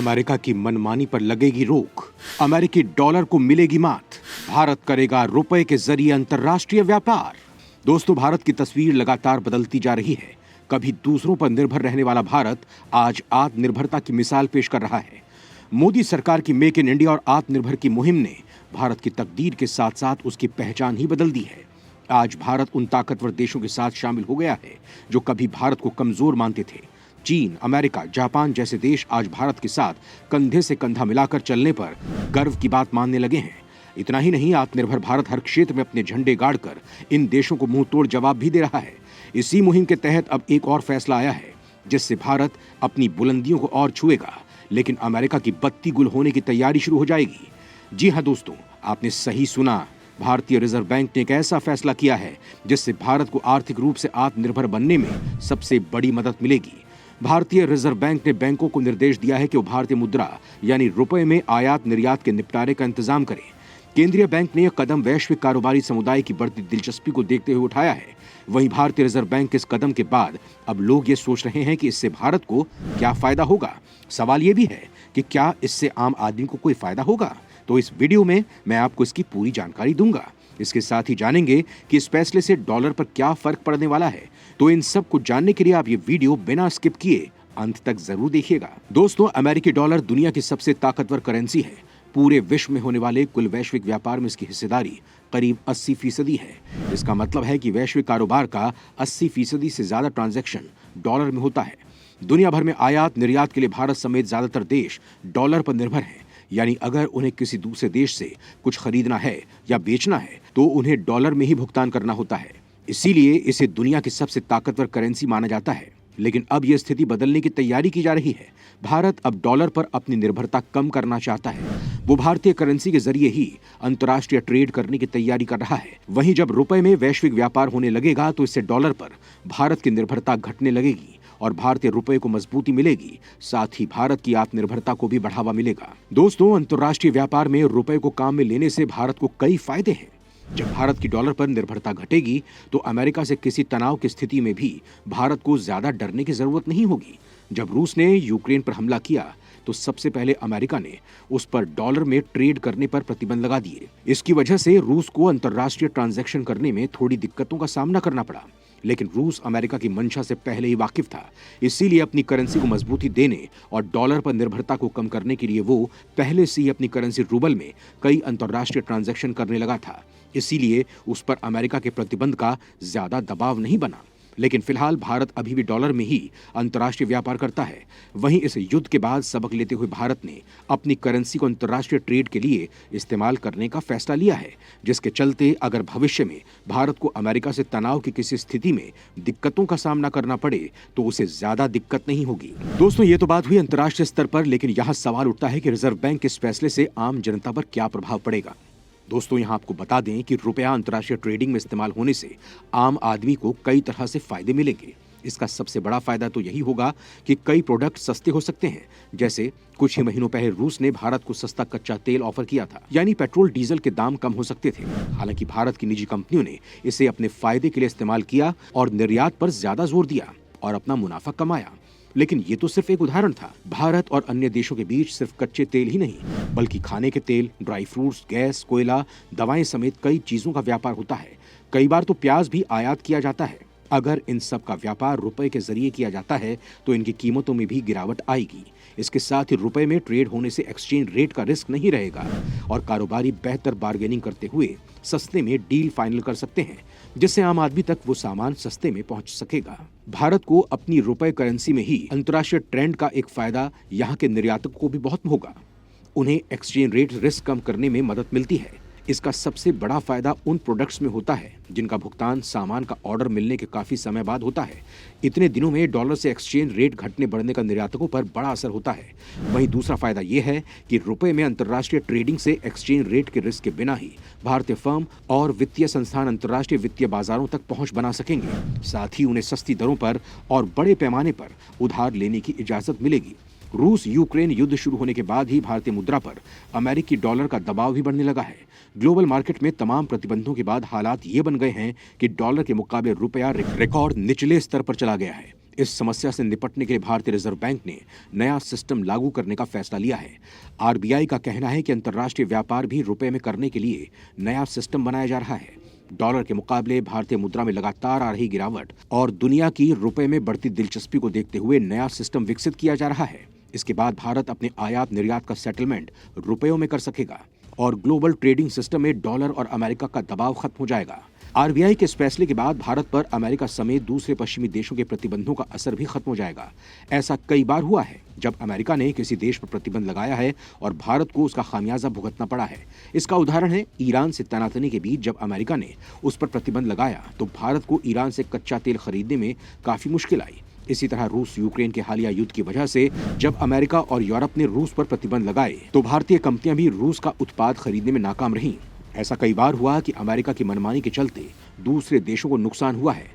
America की मनमानी पर लगेगी रोक, अमेरिकी डॉलर को मिलेगी मात, भारत करेगा रुपए के जरिए अंतर्राष्ट्रीय व्यापार। दोस्तों, भारत की तस्वीर लगातार बदलती जा रही है। कभी दूसरों पर निर्भर रहने वाला भारत आज आत्मनिर्भरता की मिसाल पेश कर रहा है। मोदी सरकार की मेक इन इंडिया और आत्मनिर्भर की मुहिम ने भारत की तकदीर के साथ साथ उसकी पहचान ही बदल दी है। आज भारत उन ताकतवर देशों के साथ शामिल हो गया है जो कभी भारत को कमजोर मानते थे। चीन, अमेरिका, जापान जैसे देश आज भारत के साथ कंधे से कंधा मिलाकर चलने पर गर्व की बात मानने लगे हैं। इतना ही नहीं, आत्मनिर्भर भारत हर क्षेत्र में अपने झंडे गाड़कर इन देशों को मुंह तोड़ जवाब भी दे रहा है। इसी मुहिम के तहत अब एक और फैसला आया है जिससे भारत अपनी बुलंदियों को और छुएगा, लेकिन अमेरिका की बत्ती गुल होने की तैयारी शुरू हो जाएगी। जी हां दोस्तों, आपने सही सुना। भारतीय रिजर्व बैंक ने एक ऐसा फैसला किया है जिससे भारत को आर्थिक रूप से आत्मनिर्भर बनने में सबसे बड़ी मदद मिलेगी। भारतीय रिजर्व बैंक ने बैंकों को निर्देश दिया है कि वो भारतीय मुद्रा यानी रुपए में आयात निर्यात के निपटारे का इंतजाम करें। केंद्रीय बैंक ने यह कदम वैश्विक कारोबारी समुदाय की बढ़ती दिलचस्पी को देखते हुए उठाया है। वहीं भारतीय रिजर्व बैंक के इस कदम के बाद अब लोग ये सोच रहे हैं कि इससे भारत को क्या फायदा होगा। सवाल ये भी है कि क्या इससे आम आदमी को कोई फायदा होगा। तो इस वीडियो में मैं आपको इसकी पूरी जानकारी दूंगा। इसके साथ ही जानेंगे कि इस फैसले से डॉलर पर क्या फर्क पड़ने वाला है। तो इन सब को जानने के लिए आप ये वीडियो बिना स्किप किए अंत तक जरूर देखिएगा। दोस्तों, अमेरिकी डॉलर दुनिया की सबसे ताकतवर करेंसी है। पूरे विश्व में होने वाले कुल वैश्विक व्यापार में इसकी हिस्सेदारी करीब 80% है। इसका मतलब है कि वैश्विक कारोबार का 80% से ज्यादा ट्रांजैक्शन डॉलर में होता है। दुनिया भर में आयात निर्यात के लिए भारत समेत ज्यादातर देश डॉलर पर निर्भर हैं। यानी अगर उन्हें किसी दूसरे देश से कुछ खरीदना है या बेचना है तो उन्हें डॉलर में ही भुगतान करना होता है। इसीलिए इसे दुनिया की सबसे ताकतवर करेंसी माना जाता है। लेकिन अब यह स्थिति बदलने की तैयारी की जा रही है। भारत अब डॉलर पर अपनी निर्भरता कम करना चाहता है। वो भारतीय करेंसी के जरिए ही अंतर्राष्ट्रीय ट्रेड करने की तैयारी कर रहा है। वहीं जब रुपए में वैश्विक व्यापार होने लगेगा तो इससे डॉलर पर भारत की निर्भरता घटने लगेगी और भारतीय रुपए को मजबूती मिलेगी। साथ ही भारत की आत्मनिर्भरता को भी बढ़ावा मिलेगा। दोस्तों, अंतर्राष्ट्रीय व्यापार में रुपए को काम में लेने से भारत को कई फायदे हैं। जब भारत की डॉलर पर निर्भरता घटेगी तो अमेरिका से किसी तनाव की स्थिति में भी भारत को ज्यादा डरने की जरूरत नहीं होगी। जब रूस ने यूक्रेन पर हमला किया तो सबसे पहले अमेरिका ने उस पर डॉलर में ट्रेड करने पर प्रतिबंध लगा दिए। इसकी वजह से रूस को अंतर्राष्ट्रीय ट्रांजैक्शन करने में थोड़ी दिक्कतों का सामना करना पड़ा। लेकिन रूस अमेरिका की मंशा से पहले ही वाकिफ था। इसीलिए अपनी करेंसी को मजबूती देने और डॉलर पर निर्भरता को कम करने के लिए वो पहले से ही अपनी करेंसी रूबल में कई अंतर्राष्ट्रीय ट्रांजैक्शन करने लगा था। इसीलिए उस पर अमेरिका के प्रतिबंध का ज्यादा दबाव नहीं बना। लेकिन फिलहाल भारत अभी भी डॉलर में ही अंतर्राष्ट्रीय व्यापार करता है। वहीं इस युद्ध के बाद सबक लेते हुए भारत ने अपनी करेंसी को अंतर्राष्ट्रीय ट्रेड के लिए इस्तेमाल करने का फैसला लिया है, जिसके चलते अगर भविष्य में भारत को अमेरिका से तनाव की किसी स्थिति में दिक्कतों का सामना करना पड़े तो उसे ज्यादा दिक्कत नहीं होगी। दोस्तों, ये तो बात हुई अंतर्राष्ट्रीय स्तर पर, लेकिन यहाँ सवाल उठता है कि रिजर्व बैंक के इस फैसले से आम जनता पर क्या प्रभाव पड़ेगा। दोस्तों, यहां आपको बता दें कि रुपया अंतर्राष्ट्रीय ट्रेडिंग में इस्तेमाल होने से आम आदमी को कई तरह से फायदे मिलेंगे। इसका सबसे बड़ा फायदा तो यही होगा कि कई प्रोडक्ट सस्ते हो सकते हैं। जैसे कुछ ही महीनों पहले रूस ने भारत को सस्ता कच्चा तेल ऑफर किया था, यानी पेट्रोल डीजल के दाम कम हो सकते थे। हालांकि भारत की निजी कंपनियों ने इसे अपने फायदे के लिए इस्तेमाल किया और निर्यात पर ज्यादा जोर दिया और अपना मुनाफा कमाया। लेकिन ये तो सिर्फ एक उदाहरण था। भारत और अन्य देशों के बीच सिर्फ कच्चे तेल ही नहीं बल्कि खाने के तेल, ड्राई फ्रूट्स, गैस, कोयला, दवाएं समेत कई चीजों का व्यापार होता है। कई बार तो प्याज भी आयात किया जाता है। अगर इन सब का व्यापार रुपए के जरिए किया जाता है तो इनकी कीमतों में भी गिरावट आएगी। इसके साथ ही रुपए में ट्रेड होने से एक्सचेंज रेट का रिस्क नहीं रहेगा और कारोबारी बेहतर बार्गेनिंग करते हुए सस्ते में डील फाइनल कर सकते हैं, जिससे आम आदमी तक वो सामान सस्ते में पहुंच सकेगा। भारत को अपनी रुपए करेंसी में ही अंतर्राष्ट्रीय ट्रेंड का एक फायदा यहाँ के निर्यातकों को भी बहुत होगा। उन्हें एक्सचेंज रेट रिस्क कम करने में मदद मिलती है। इसका सबसे बड़ा फायदा उन प्रोडक्ट्स में होता है जिनका भुगतान सामान का ऑर्डर मिलने के काफी समय बाद होता है। इतने दिनों में डॉलर से एक्सचेंज रेट घटने बढ़ने का निर्यातकों पर बड़ा असर होता है। वहीं दूसरा फायदा यह है कि रुपए में अंतर्राष्ट्रीय ट्रेडिंग से एक्सचेंज रेट के रिस्क के बिना ही भारतीय फर्म और वित्तीय संस्थान अंतर्राष्ट्रीय वित्तीय बाजारों तक पहुंच बना सकेंगे। साथ ही उन्हें सस्ती दरों पर और बड़े पैमाने पर उधार लेने की इजाजत मिलेगी। रूस यूक्रेन युद्ध शुरू होने के बाद ही भारतीय मुद्रा पर अमेरिकी डॉलर का दबाव भी बढ़ने लगा है। ग्लोबल मार्केट में तमाम प्रतिबंधों के बाद हालात ये बन गए हैं कि डॉलर के मुकाबले रुपया रिकॉर्ड निचले स्तर पर चला गया है। इस समस्या से निपटने के लिए भारतीय रिजर्व बैंक ने नया सिस्टम लागू करने का फैसला लिया है। आरबीआई का कहना है कि अंतर्राष्ट्रीय व्यापार भी रुपए में करने के लिए नया सिस्टम बनाया जा रहा है। डॉलर के मुकाबले भारतीय मुद्रा में लगातार आ रही गिरावट और दुनिया की रुपए में बढ़ती दिलचस्पी को देखते हुए नया सिस्टम विकसित किया जा रहा है। इसके बाद भारत अपने आयात निर्यात का सेटलमेंट रुपयों में कर सकेगा और ग्लोबल ट्रेडिंग सिस्टम में डॉलर और अमेरिका का दबाव खत्म हो जाएगा। आरबीआई के इस फैसले के बाद भारत पर अमेरिका समेत दूसरे पश्चिमी देशों के प्रतिबंधों का असर भी खत्म हो जाएगा। ऐसा कई बार हुआ है जब अमेरिका ने किसी देश पर प्रतिबंध लगाया है और भारत को उसका खामियाजा भुगतना पड़ा है। इसका उदाहरण है ईरान से तनातनी के बीच जब अमेरिका ने उस पर प्रतिबंध लगाया तो भारत को ईरान से कच्चा तेल खरीदने में काफी मुश्किल आई। इसी तरह रूस यूक्रेन के हालिया युद्ध की वजह से जब अमेरिका और यूरोप ने रूस पर प्रतिबंध लगाए तो भारतीय कंपनियां भी रूस का उत्पाद खरीदने में नाकाम रहीं। ऐसा कई बार हुआ कि अमेरिका की मनमानी के चलते दूसरे देशों को नुकसान हुआ है।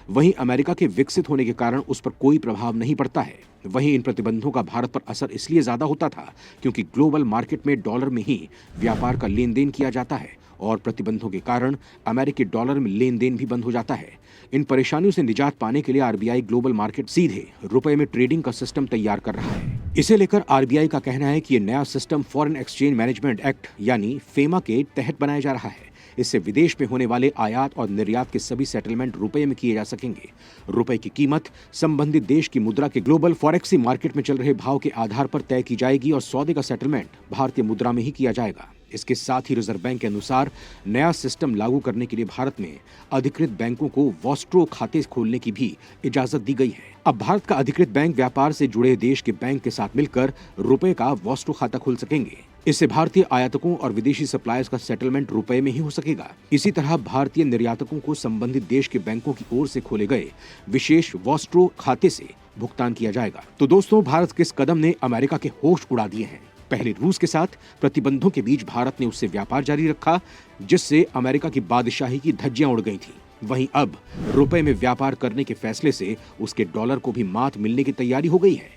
वहीं अमेरिका के विकसित होने के कारण उस पर कोई प्रभाव नहीं पड़ता है। वहीं इन प्रतिबंधों का भारत पर असर इसलिए ज्यादा होता था क्योंकि ग्लोबल मार्केट में डॉलर में ही व्यापार का लेन देन किया जाता है और प्रतिबंधों के कारण अमेरिकी डॉलर में लेन देन भी बंद हो जाता है। इन परेशानियों से निजात पाने के लिए आरबीआई ग्लोबल मार्केट सीधे रुपए में ट्रेडिंग का सिस्टम तैयार कर रहा है। इसे लेकर आरबीआई का कहना है कि ये नया system foreign exchange management act यानी फेमा के तहत बनाया जा रहा है। इससे विदेश में होने वाले आयात और निर्यात के सभी सेटलमेंट रुपए में किए जा सकेंगे। रुपए की कीमत संबंधित देश की मुद्रा के ग्लोबल फॉरेक्सी मार्केट में चल रहे भाव के आधार पर तय की जाएगी और सौदे का सेटलमेंट भारतीय मुद्रा में ही किया जाएगा। इसके साथ ही रिजर्व बैंक के अनुसार नया सिस्टम लागू करने के लिए भारत में अधिकृत बैंकों को वॉस्ट्रो खाते खोलने की भी इजाजत दी गई है। अब भारत का अधिकृत बैंक व्यापार से जुड़े देश के बैंक के साथ मिलकर रुपए का वॉस्ट्रो खाता खोल सकेंगे। इससे भारतीय आयातकों और विदेशी सप्लायर्स का सेटलमेंट रुपए में ही हो सकेगा। इसी तरह भारतीय निर्यातकों को संबंधित देश के बैंकों की ओर से खोले गए विशेष वॉस्ट्रो खाते से भुगतान किया जाएगा। तो दोस्तों, भारत के इस कदम ने अमेरिका के होश उड़ा दिए हैं। पहले रूस के साथ प्रतिबंधों के बीच भारत ने उससे व्यापार जारी रखा, जिससे अमेरिका की बादशाही की धज्जियां उड़ गई थी। वहीं अब रुपए में व्यापार करने के फैसले से उसके डॉलर को भी मात मिलने की तैयारी हो गई है।